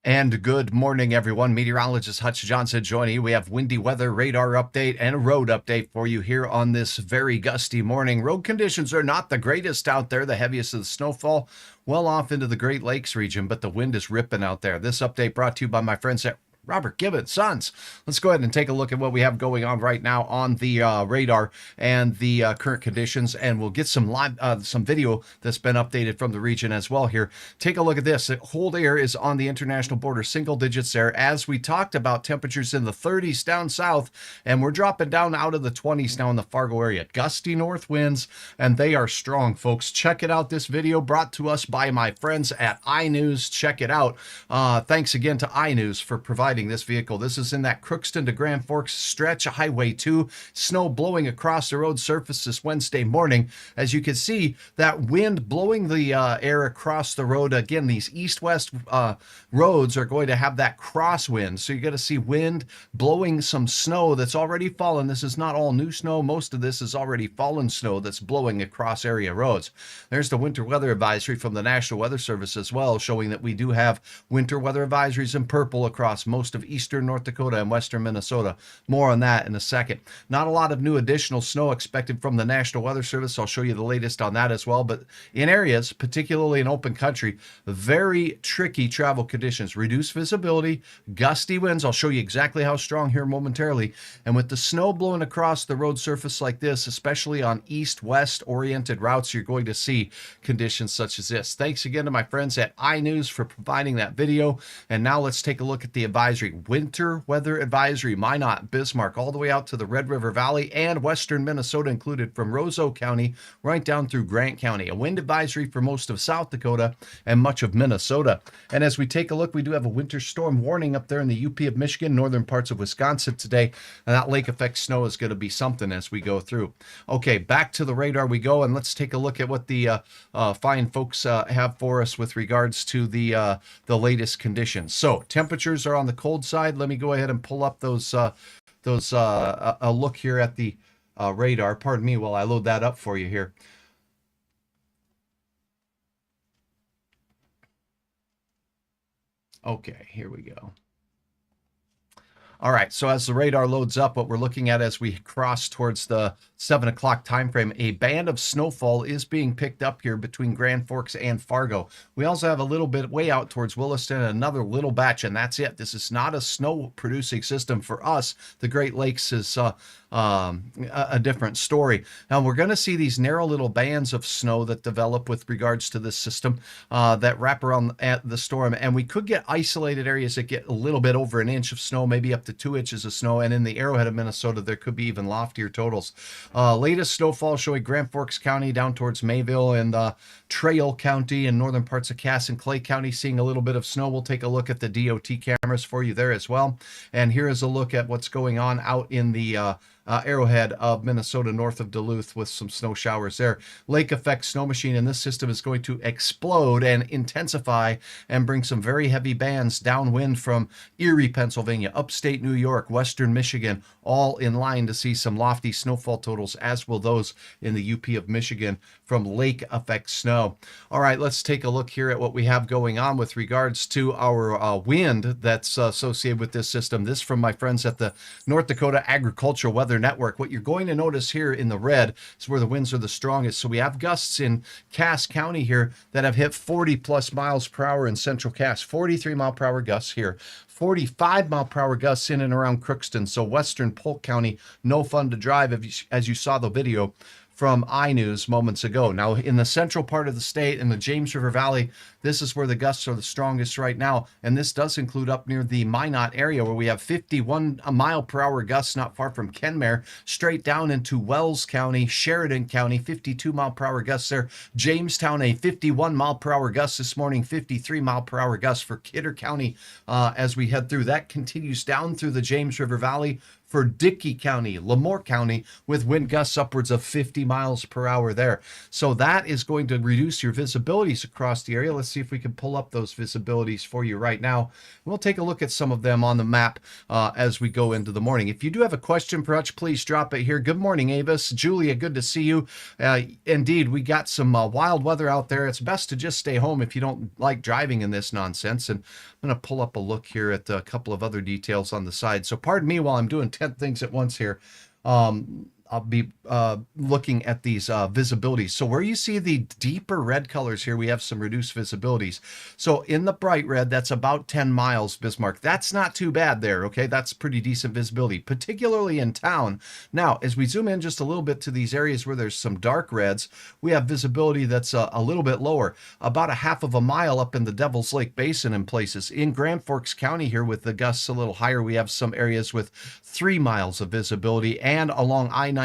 And good morning, everyone. Meteorologist Hutch Johnson joining you. We have windy weather, radar update, and a road update for you here on this very gusty morning. Road conditions are not the greatest out there. The heaviest of the snowfall well off into the Great Lakes region, but the wind is ripping out there. This update brought to you by my friends at Robert Gibbons Sons. Let's go ahead and take a look at what we have going on right now on the radar and the current conditions, and we'll get some live, some video that's been updated from the region as well here. Take a look at this. Cold air is on the international border, single digits there. As we talked about, temperatures in the 30s down south, and we're dropping down out of the 20s now in the Fargo area. Gusty north winds, and they are strong, folks. Check it out. This video brought to us by my friends at iNews. Check it out. Thanks again to iNews for providing this vehicle. This is in that Crookston to Grand Forks stretch, Highway 2. Snow blowing across the road surface this Wednesday morning. As you can see, that wind blowing the air across the road. Again, these east-west roads are going to have that crosswind. So you're going to see wind blowing some snow that's already fallen. This is not all new snow. Most of this is already fallen snow that's blowing across area roads. There's the winter weather advisory from the National Weather Service as well, showing that we do have winter weather advisories in purple across most of eastern North Dakota and western Minnesota. More on that in a second. Not a lot of new additional snow expected from the National Weather Service. I'll show you the latest on that as well. But in areas, particularly in open country, very tricky travel conditions. Reduced visibility, gusty winds. I'll show you exactly how strong here momentarily. And with the snow blowing across the road surface like this, especially on east-west oriented routes, you're going to see conditions such as this. Thanks again to my friends at iNews for providing that video. And now let's take a look at the advisory. Winter weather advisory, Minot, Bismarck, all the way out to the Red River Valley and western Minnesota, included from Roseau County right down through Grant County. A wind advisory for most of South Dakota and much of Minnesota. And as we take a look, we do have a winter storm warning up there in the UP of Michigan, northern parts of Wisconsin today. And that lake effect snow is going to be something as we go through. Okay, back to the radar we go, and let's take a look at what the fine folks have for us with regards to the latest conditions. So temperatures are on the cold side. Let me go ahead and pull up those a look here at the radar. Pardon me while I load that up for you here. Okay, here we go. All right, so as the radar loads up, what we're looking at as we cross towards the 7 o'clock time frame, a band of snowfall is being picked up here between Grand Forks and Fargo. We also have a little bit way out towards Williston and another little batch, and that's it. This is not a snow-producing system for us. The Great Lakes is a different story. Now, we're going to see these narrow little bands of snow that develop with regards to this system that wrap around at the storm, and we could get isolated areas that get a little bit over an inch of snow, maybe up to 2 inches of snow, and in the Arrowhead of Minnesota, there could be even loftier totals. Latest snowfall showing Grand Forks County down towards Mayville and Trail County and northern parts of Cass and Clay County seeing a little bit of snow. We'll take a look at the DOT cameras for you there as well. And here is a look at what's going on out in the Arrowhead of Minnesota north of Duluth with some snow showers there. Lake effect snow machine in this system is going to explode and intensify and bring some very heavy bands downwind from Erie, Pennsylvania, upstate New York, western Michigan, all in line to see some lofty snowfall totals, as will those in the UP of Michigan from lake effect snow. All right, let's take a look here at what we have going on with regards to our wind that's associated with this system. This from my friends at the North Dakota Agricultural Weather Network. What you're going to notice here in the red is where the winds are the strongest. So we have gusts in Cass County here that have hit 40 plus miles per hour in central Cass, 43 mile per hour gusts here, 45 mile per hour gusts in and around Crookston. So western Polk County, no fun to drive as you saw the video from iNews moments ago. Now, in the central part of the state, in the James River Valley, this is where the gusts are the strongest right now, and this does include up near the Minot area where we have 51 mile per hour gusts not far from Kenmare, straight down into Wells County, Sheridan County, 52 mile per hour gusts there. Jamestown, a 51 mile per hour gust this morning, 53 mile per hour gust for Kidder County as we head through. That continues down through the James River Valley for Dickey County, Lemoore County, with wind gusts upwards of 50 miles per hour there. So that is going to reduce your visibilities across the area. Let's see if we can pull up those visibilities for you right now. We'll take a look at some of them on the map as we go into the morning. If you do have a question for Hutch, please drop it here. Good morning, Avis. Julia, good to see you. Indeed, we got some wild weather out there. It's best to just stay home if you don't like driving in this nonsense. And I'm going to pull up a look here at a couple of other details on the side. So pardon me while I'm doing 10 things at once here. I'll be looking at these visibilities. So where you see the deeper red colors here, we have some reduced visibilities. So in the bright red, that's about 10 miles, Bismarck. That's not too bad there, okay? That's pretty decent visibility, particularly in town. Now, as we zoom in just a little bit to these areas where there's some dark reds, we have visibility that's a little bit lower, about a half of a mile up in the Devil's Lake Basin in places. In Grand Forks County here, with the gusts a little higher, we have some areas with 3 miles of visibility, and along I-94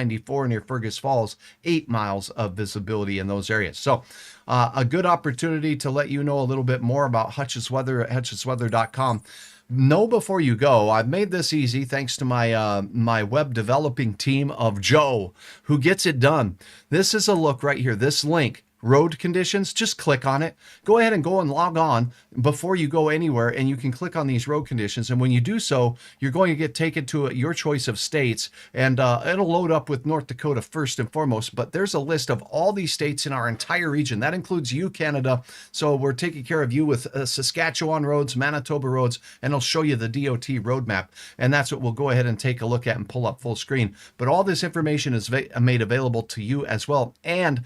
near Fergus Falls, 8 miles of visibility in those areas. So a good opportunity to let you know a little bit more about Hutch's Weather at hutchesweather.com. Know before you go, I've made this easy thanks to my my web developing team of Joe, who gets it done. This is a look right here, this link. Road conditions, just click on it. Go ahead and go and log on before you go anywhere, and you can click on these road conditions. And when you do so, you're going to get taken to your choice of states, and it'll load up with North Dakota first and foremost. But there's a list of all these states in our entire region. That includes you, Canada. So we're taking care of you with Saskatchewan roads, Manitoba roads, and it'll show you the DOT roadmap. And that's what we'll go ahead and take a look at and pull up full screen. But all this information is made available to you as well. And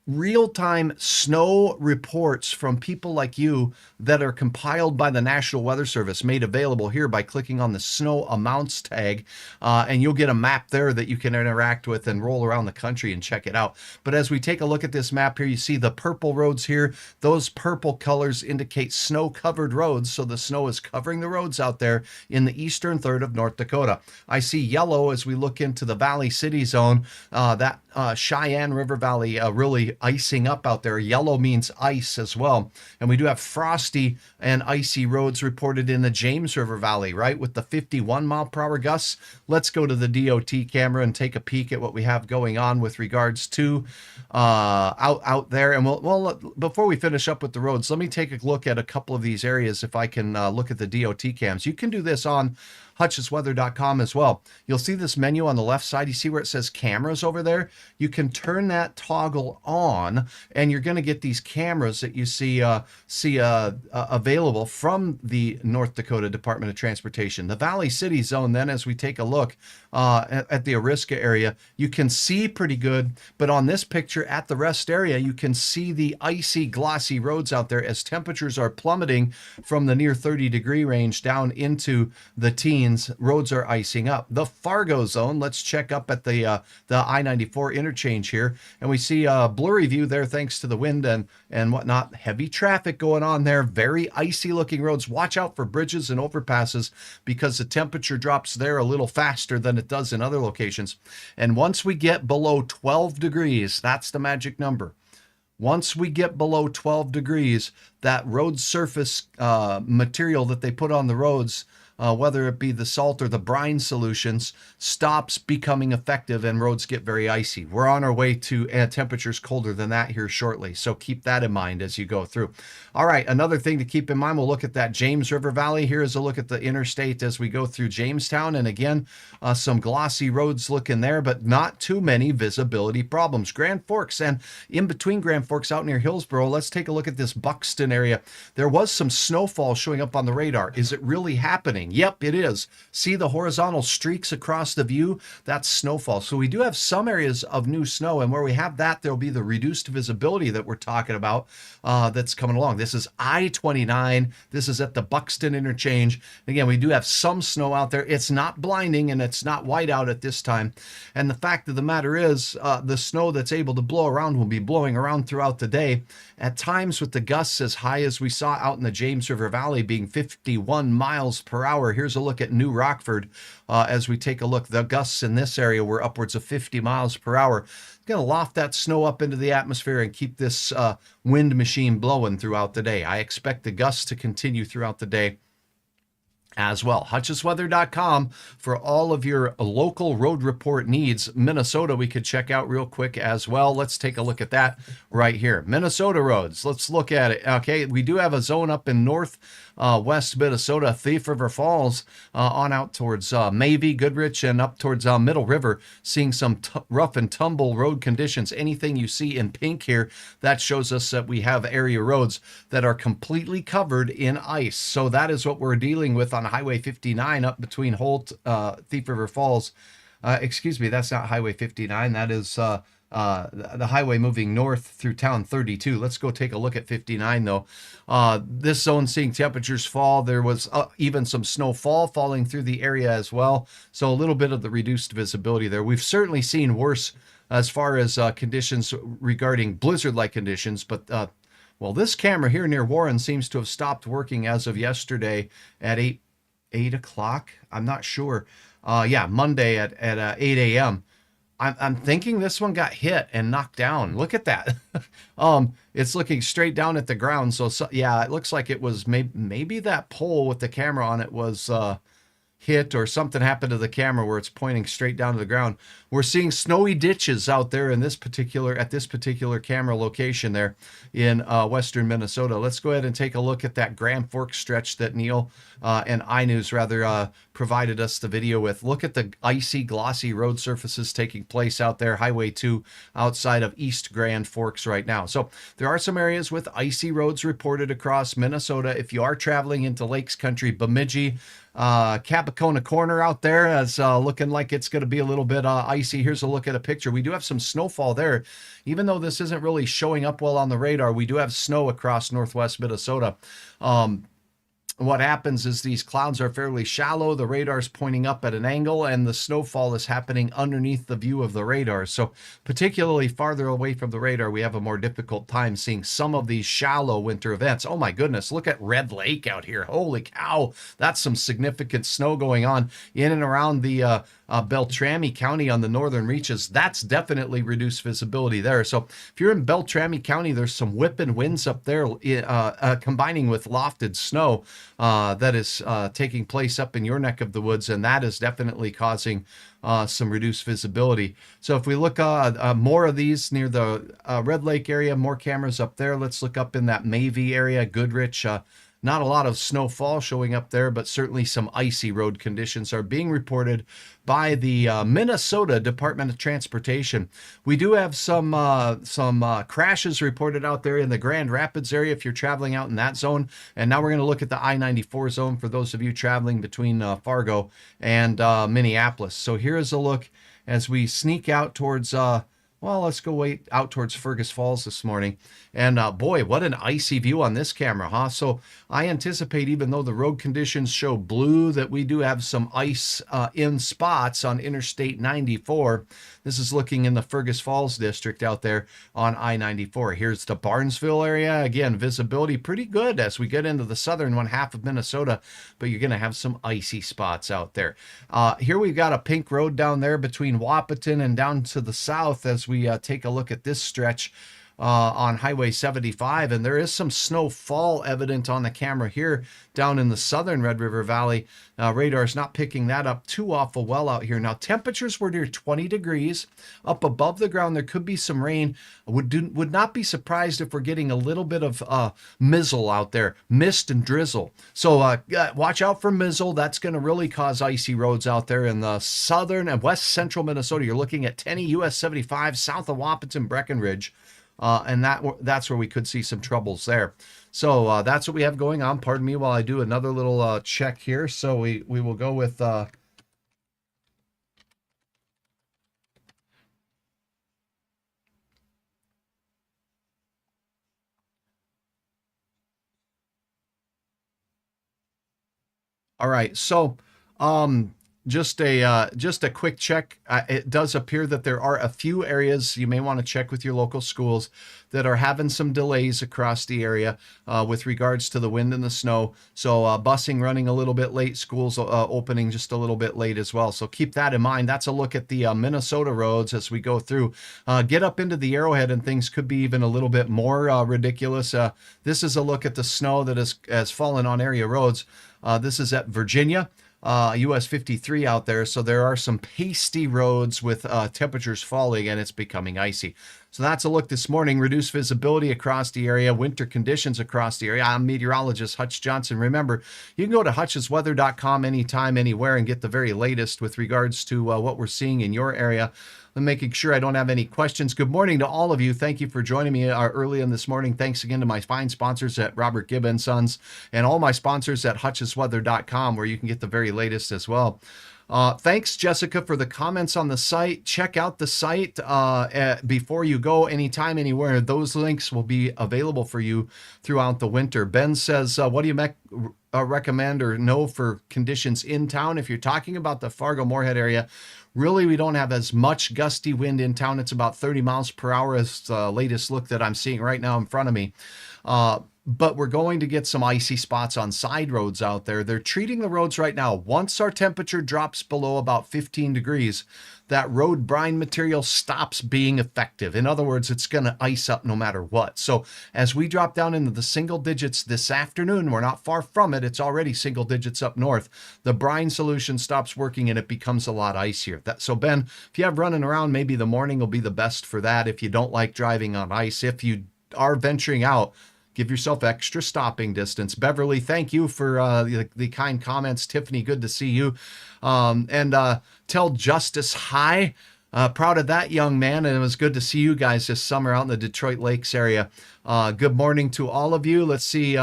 real-time snow reports from people like you that are compiled by the National Weather Service, made available here by clicking on the snow amounts tag, and you'll get a map there that you can interact with and roll around the country and check it out. But as we take a look at this map here, you see the purple roads here. Those purple colors indicate snow-covered roads, so the snow is covering the roads out there in the eastern third of North Dakota. I see yellow as we look into the Valley City zone, that Cheyenne River Valley really icing up out there. Yellow means ice as well. And we do have frosty and icy roads reported in the James River Valley, right, with the 51 mile per hour gusts. Let's go to the DOT camera and take a peek at what we have going on with regards to out there. And we'll before we finish up with the roads, let me take a look at a couple of these areas if I can look at the DOT cams. You can do this on hutchesweather.com as well. You'll see this menu on the left side. You see where it says cameras over there? You can turn that toggle on, and you're going to get these cameras that you see available from the North Dakota Department of Transportation. The Valley City zone, then, as we take a look at the Oriska area, you can see pretty good, but on this picture at the rest area, you can see the icy, glossy roads out there as temperatures are plummeting from the near 30-degree range down into the teens. Roads are icing up. The Fargo zone, let's check up at the I-94 interchange here, and we see a blurry view there thanks to the wind and whatnot. Heavy traffic going on there, very icy looking roads. Watch out for bridges and overpasses because the temperature drops there a little faster than it does in other locations. And once we get below 12 degrees, that's the magic number. Once we get below 12 degrees, that road surface material that they put on the roads, whether it be the salt or the brine solutions, stops becoming effective and roads get very icy. We're on our way to temperatures colder than that here shortly, so keep that in mind as you go through. All right, another thing to keep in mind, we'll look at that James River Valley. Here is a look at the interstate as we go through Jamestown, and again, some glossy roads looking there, but not too many visibility problems. Grand Forks, and in between Grand Forks out near Hillsboro, let's take a look at this Buxton area. There was some snowfall showing up on the radar. Is it really happening? Yep, it is. See the horizontal streaks across the view? That's snowfall. So we do have some areas of new snow, and where we have that, there'll be the reduced visibility that we're talking about that's coming along. This is I-29. This is at the Buxton interchange. Again, we do have some snow out there. It's not blinding, and it's not white out at this time. And the fact of the matter is, the snow that's able to blow around will be blowing around throughout the day. At times with the gusts as high as we saw out in the James River Valley being 51 miles per hour. Here's a look at New Rockford as we take a look. The gusts in this area were upwards of 50 miles per hour. Going to loft that snow up into the atmosphere and keep this wind machine blowing throughout the day. I expect the gusts to continue throughout the day. as well. HutchesWeather.com for all of your local road report needs. Minnesota, we could check out real quick as well. Let's take a look at that right here. Minnesota roads. Let's look at it. Okay, we do have a zone up in north west Minnesota, Thief River Falls, on out towards Mavie, Goodrich, and up towards Middle River, seeing some rough and tumble road conditions. Anything you see in pink here, that shows us that we have area roads that are completely covered in ice. So that is what we're dealing with on Highway 59 up between Holt, Thief River Falls. Excuse me, that's not Highway 59. That is the highway moving north through town 32. Let's go take a look at 59 though. This zone seeing temperatures fall. There was even some snowfall falling through the area as well. So a little bit of the reduced visibility there. We've certainly seen worse as far as conditions regarding blizzard-like conditions, but well, this camera here near Warren seems to have stopped working as of yesterday at 8 o'clock. I'm not sure. Yeah, Monday at 8 a.m. I'm thinking this one got hit and knocked down. Look at that. It's looking straight down at the ground. So yeah, it looks like it was maybe that pole with the camera on it was hit, or something happened to the camera where it's pointing straight down to the ground. We're seeing snowy ditches out there in this particular camera location there in western Minnesota. Let's go ahead and take a look at that Grand Forks stretch that Neil and iNews rather provided us the video with. Look at the icy, glossy road surfaces taking place out there, Highway 2 outside of East Grand Forks right now. So there are some areas with icy roads reported across Minnesota. If you are traveling into Lakes Country, Bemidji, Capicona Corner out there as looking like it's going to be a little bit icy. Here's a look at a picture. We do have some snowfall there. Even though this isn't really showing up well on the radar, we do have snow across northwest Minnesota. What happens is these clouds are fairly shallow, the radar's pointing up at an angle, and the snowfall is happening underneath the view of the radar. So particularly farther away from the radar, we have a more difficult time seeing some of these shallow winter events. Oh my goodness, look at Red Lake out here. Holy cow, that's some significant snow going on in and around the Beltrami County on the northern reaches. That's definitely reduced visibility there. So if you're in Beltrami County, there's some whipping winds up there combining with lofted snow that is taking place up in your neck of the woods, and that is definitely causing some reduced visibility. So if we look more of these near the Red Lake area, more cameras up there. Let's look up in that Mavie area, Goodrich. Not a lot of snowfall showing up there, but certainly some icy road conditions are being reported by the Minnesota Department of Transportation. We do have some crashes reported out there in the Grand Rapids area if you're traveling out in that zone. And now we're going to look at the I-94 zone for those of you traveling between Fargo and Minneapolis. So here's a look as we sneak out towards well, let's go out towards Fergus Falls this morning. And boy, what an icy view on this camera, huh? So I anticipate, even though the road conditions show blue, that we do have some ice in spots on Interstate 94. This is looking in the Fergus Falls district out there on I-94. Here's the Barnesville area. Again, visibility pretty good as we get into the southern one half of Minnesota, but you're going to have some icy spots out there. Here we've got a pink road down there between Wahpeton and down to the south as we take a look at this stretch on Highway 75, and there is some snowfall evident on the camera here down in the southern Red River Valley. Radar's not picking that up too awful well out here. Now, temperatures were near 20 degrees. Up above the ground, there could be some rain. Would not be surprised if we're getting a little bit of mizzle out there, mist and drizzle. So watch out for mizzle. That's going to really cause icy roads out there in the southern and west central Minnesota. You're looking at Tenney, US 75, south of Wahpeton, Breckenridge. And that's where we could see some troubles there. So that's what we have going on. Pardon me while I do another little check here. So we will go with all right. So just a quick check. It does appear that there are a few areas you may want to check with your local schools that are having some delays across the area with regards to the wind and the snow. So busing running a little bit late, schools opening just a little bit late as well. So keep that in mind. That's a look at the Minnesota roads as we go through. Get up into the Arrowhead and things could be even a little bit more ridiculous. This is a look at the snow that has fallen on area roads. This is at Virginia. US 53 out there. So there are some pasty roads with temperatures falling and it's becoming icy. So that's a look this morning. Reduced visibility across the area, winter conditions across the area. I'm meteorologist Hutch Johnson. Remember, you can go to hutchesweather.com anytime, anywhere, and get the very latest with regards to what we're seeing in your area. I'm making sure I don't have any questions. Good morning to all of you. Thank you for joining me early in this morning. Thanks again to my fine sponsors at Robert Gibb & Sons and all my sponsors at hutchesweather.com, where you can get the very latest as well. Thanks, Jessica, for the comments on the site. Check out the site before you go, anytime, anywhere. Those links will be available for you throughout the winter. Ben says, what do you recommend or know for conditions in town? If you're talking about the Fargo-Moorhead area, really, we don't have as much gusty wind in town. It's about 30 miles per hour as the latest look that I'm seeing right now in front of me. But we're going to get some icy spots on side roads out there. They're treating the roads right now. Once our temperature drops below about 15 degrees, that road brine material stops being effective. In other words, it's going to ice up no matter what. So as we drop down into the single digits this afternoon, we're not far from it. It's already single digits up north. The brine solution stops working and it becomes a lot icier. So Ben, if you have running around, maybe the morning will be the best for that. If you don't like driving on ice, if you are venturing out, give yourself extra stopping distance. Beverly, thank you for the kind comments. Tiffany, good to see you. Tell Justice hi. Proud of that young man, and it was good to see you guys this summer out in the Detroit Lakes area. Good morning to all of you. Let's see.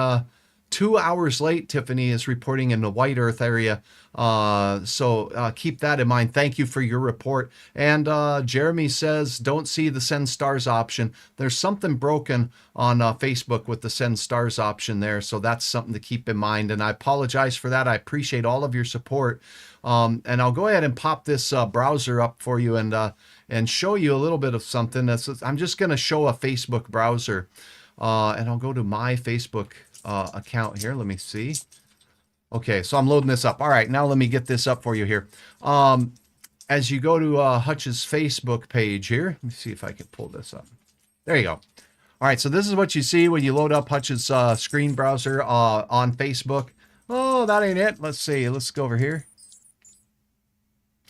2 hours late, Tiffany is reporting in the White Earth area. So keep that in mind. Thank you for your report. And Jeremy says, don't see the send stars option. There's something broken on Facebook with the send stars option there. So that's something to keep in mind. And I apologize for that. I appreciate all of your support. And I'll go ahead and pop this browser up for you and show you a little bit of something. I'm just going to show a Facebook browser. And I'll go to my Facebook account here. Let me see. Okay, so I'm loading this up. All right, now let me get this up for you here. As you go to Hutch's Facebook page here, let me see if I can pull this up. There you go. All right, so this is what you see when you load up Hutch's screen browser on Facebook. Oh, that ain't it. Let's see. Let's go over here.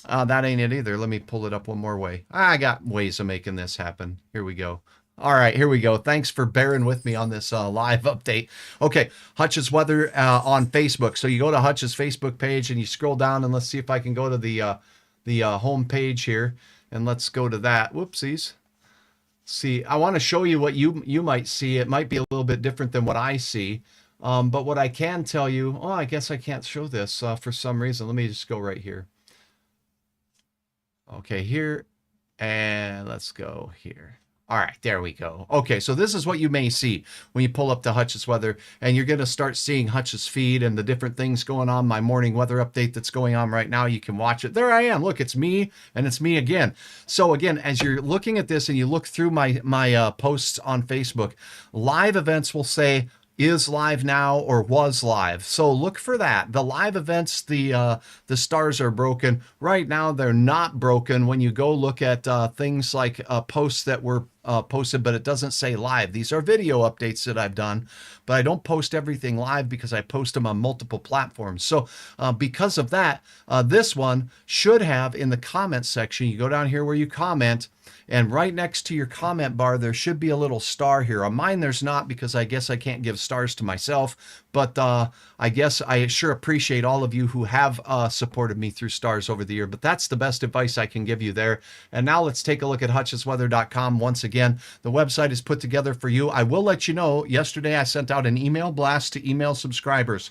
That ain't it either. Let me pull it up one more way. I got ways of making this happen. Here we go. All right, here we go. Thanks for bearing with me on this live update. Okay, Hutch's Weather on Facebook. So you go to Hutch's Facebook page and you scroll down, and let's see if I can go to the home page here, and let's go to that. Whoopsies. See, I want to show you what you might see. It might be a little bit different than what I see, but what I can tell you. Oh, I guess I can't show this for some reason. Let me just go right here. Okay, here, and let's go here. All right, there we go. Okay, so this is what you may see when you pull up the Hutch's Weather, and you're going to start seeing Hutch's feed and the different things going on. My morning weather update that's going on right now, you can watch it. There I am. Look, it's me, and it's me again. So again, as you're looking at this and you look through my posts on Facebook, live events will say is live now or was live. So look for that. The live events, the stars are broken. Right now, they're not broken. When you go look at things like posts that were posted, but it doesn't say live. These are video updates that I've done, but I don't post everything live because I post them on multiple platforms. So because of that, this one should have in the comment section, you go down here where you comment, and right next to your comment bar, there should be a little star here. On mine, there's not, because I guess I can't give stars to myself, but I guess I sure appreciate all of you who have supported me through stars over the year, but that's the best advice I can give you there. And now let's take a look at hutchesweather.com. Once again, the website is put together for you. I will let you know, yesterday I sent out an email blast to email subscribers.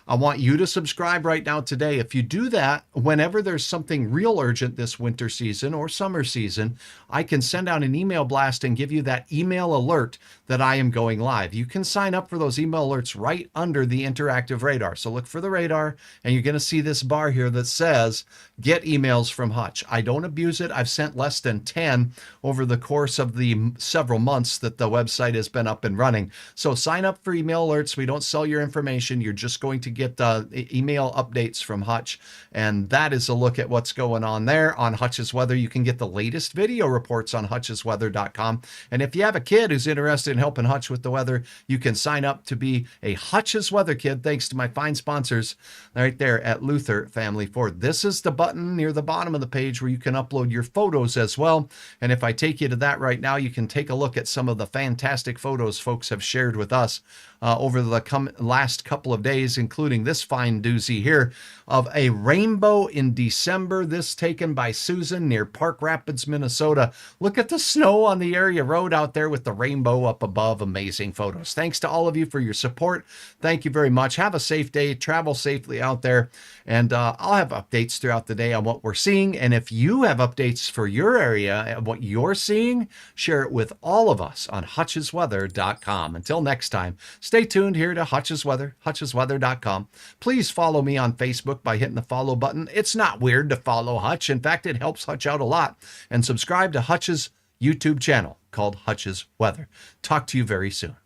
I want you to subscribe right now today. If you do that, whenever there's something real urgent this winter season or summer season, I can send out an email blast and give you that email alert that I am going live. You can sign up for those email alerts right under the interactive radar. So look for the radar, and you're going to see this bar here that says, get emails from Hutch. I don't abuse it. I've sent less than 10 over the course of the several months that the website has been up and running. So sign up for email alerts. We don't sell your information. You're just going to get email updates from Hutch. And that is a look at what's going on there on Hutch's Weather. You can get the latest video reports on hutchesweather.com. And if you have a kid who's interested in helping Hutch with the weather, you can sign up to be a Hutch's Weather Kid, thanks to my fine sponsors right there at Luther Family Ford. This is the button near the bottom of the page where you can upload your photos as well. And if I take you to that right now, you can take a look at some of the fantastic photos folks have shared with us over the last couple of days, including this fine doozy here of a rainbow in December. This taken by Susan near Park Rapids, Minnesota. Look at the snow on the area road out there with the rainbow up above. Amazing photos. Thanks to all of you for your support. Thank you very much. Have a safe day. Travel safely out there. And I'll have updates throughout the day on what we're seeing. And if you have updates for your area and what you're seeing, share it with all of us on hutchesweather.com. Until next time, stay tuned here to Hutch's Weather, hutchesweather.com. Please follow me on Facebook by hitting the follow button. It's not weird to follow Hutch. In fact, it helps Hutch out a lot. And subscribe to Hutch's YouTube channel called Hutch's Weather. Talk to you very soon.